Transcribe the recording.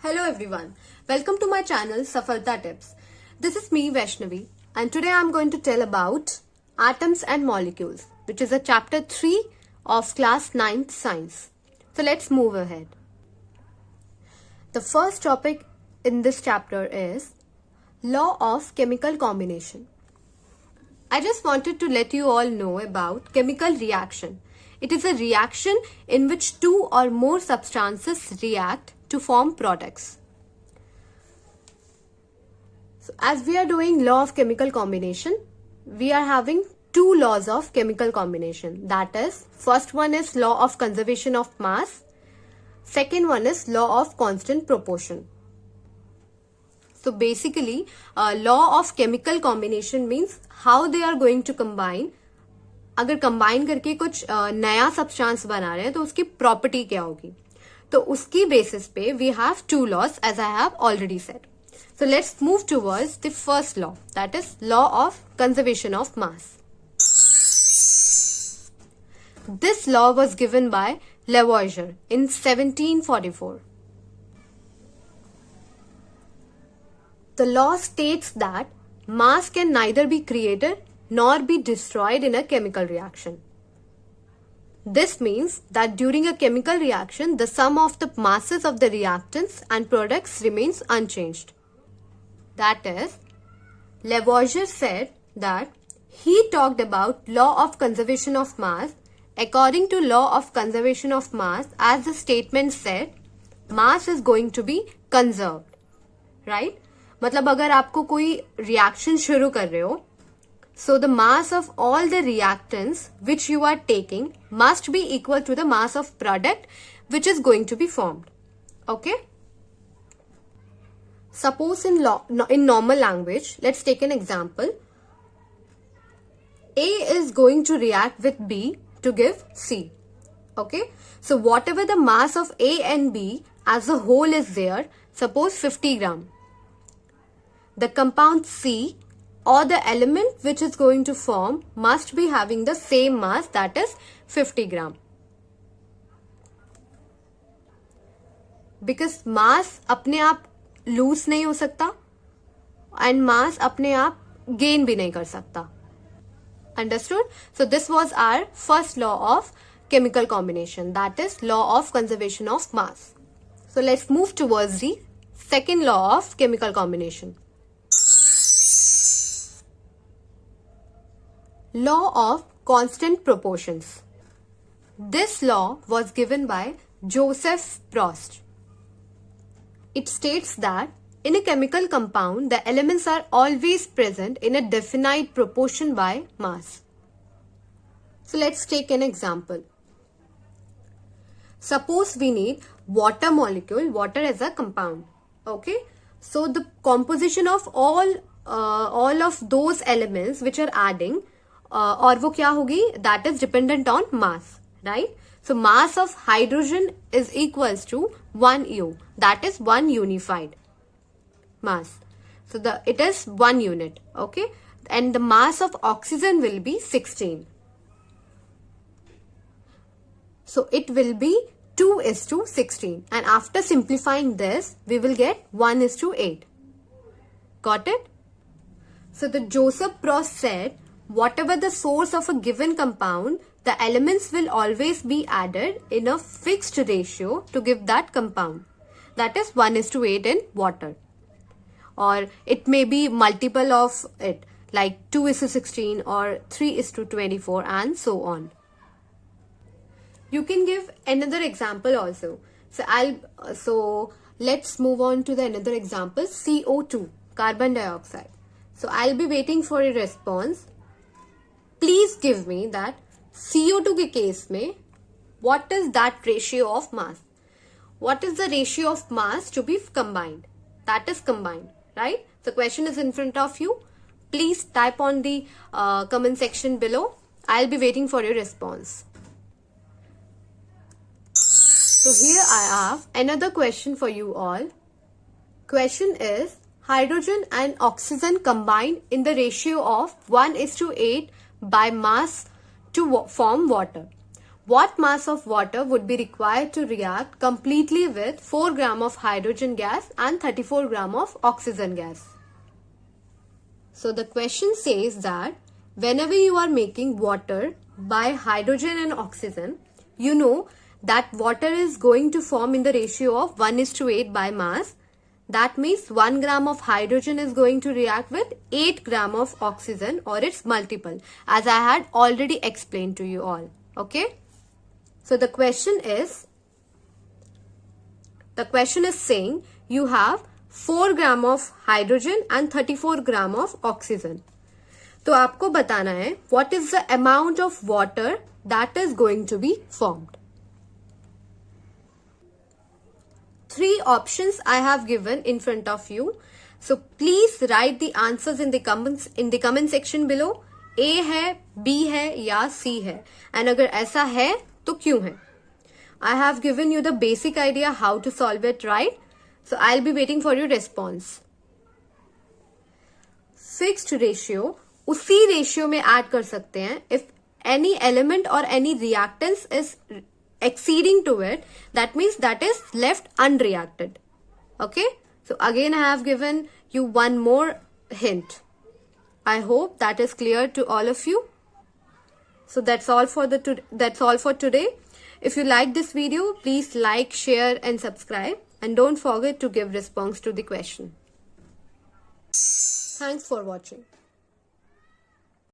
Hello everyone, welcome to my channel Safalta Tips. This is me Vaishnavi and today I am going to tell about atoms and molecules, which is a chapter 3 of class 9th science. So let's move ahead. The first topic in this chapter is law of chemical combination. I just wanted to let you all know about chemical reaction. It is a reaction in which two or more substances react to form products. So as we are doing law of chemical combination, we are having two laws of chemical combination. That is, first one is law of conservation of mass. Second one is law of constant proportion. So basically, law of chemical combination means how they are going to combine. अगर combine करके कुछ नया substance बना रहे हैं तो उसकी property क्या होगी, तो उसकी बेसिस पे we have to laws as I have already said. So let's move towards the first law, that is law of conservation of mass. This law was given by Lavoisier in 1744. The law states that mass can neither be created nor be destroyed in a chemical reaction. This means that during a chemical reaction, the sum of the masses of the reactants and products remains unchanged. That is, Lavoisier said that he talked about law of conservation of mass. According to law of conservation of mass, as the statement said, mass is going to be conserved. Right? मतलब अगर आपको कोई reaction शुरू कर रहे हो, so the mass of all the reactants which you are taking must be equal to the mass of product which is going to be formed. Okay? Suppose in normal language, let's take an example. A is going to react with B to give C. Okay? So whatever the mass of A and B as a whole is there, suppose 50 gram. The compound C or the element which is going to form must be having the same mass, that is 50 gram. Because mass अपने आप loose नहीं हो सकता and mass अपने आप gain भी नहीं कर सकता. Understood? So this was our first law of chemical combination, that is law of conservation of mass. So let's move towards the second law of chemical combination. Law of constant proportions. This law was given by Joseph Proust. It states that in a chemical compound, the elements are always present in a definite proportion by mass. So let's take an example. Suppose we need water molecule, water as a compound. Okay, so the composition of all of those elements which are adding, और वो क्या होगी, that is dependent on mass, right? So mass of hydrogen is equals to 1 U, that is 1 unified mass. So it is 1 unit, okay? And the mass of oxygen will be 16. So it will be 2:16, and after simplifying this, we will get 1:8. Got it? So the Joseph Proust said, whatever the source of a given compound, the elements will always be added in a fixed ratio to give that compound. That is 1:8 in water. Or it may be multiple of it, like 2:16 or 3:24 and so on. You can give another example also. So let's move on to the another example, CO2, carbon dioxide. So I'll be waiting for a response. Please give me that CO2 के case में what is that ratio of mass? What is the ratio of mass to be combined? That is combined, right? The question is in front of you. Please type on the comment section below. I'll be waiting for your response. So here I have another question for you all. Question is, hydrogen and oxygen combine in the ratio of 1:8 by mass to form water. what mass of water would be required to react completely with 4 gram of hydrogen gas and 34 gram of oxygen gas? So the question says that whenever you are making water by hydrogen and oxygen, you know that water is going to form in the ratio of 1:8 by mass. That means 1 gram of hydrogen is going to react with 8 gram of oxygen or its multiple, as I had already explained to you all. Okay. So the question is saying you have 4 gram of hydrogen and 34 gram of oxygen. तो आपको बताना है what is the amount of water that is going to be formed. 3 options I have given in front of you. So please write the answers in the comment section below. A है, B है या C है. And अगर ऐसा है तो क्यों है? I have given you the basic idea how to solve it, right? So I'll be waiting for your response. Fixed ratio उसी रेशियो में ऐड कर सकते हैं if any element or any reactance is exceeding to it, that means that is left unreacted. Okay, so again I have given you one more hint. I hope that is clear to all of you. So that's all for today. If you like this video, please like, share and subscribe, and don't forget to give response to the question. Thanks for watching.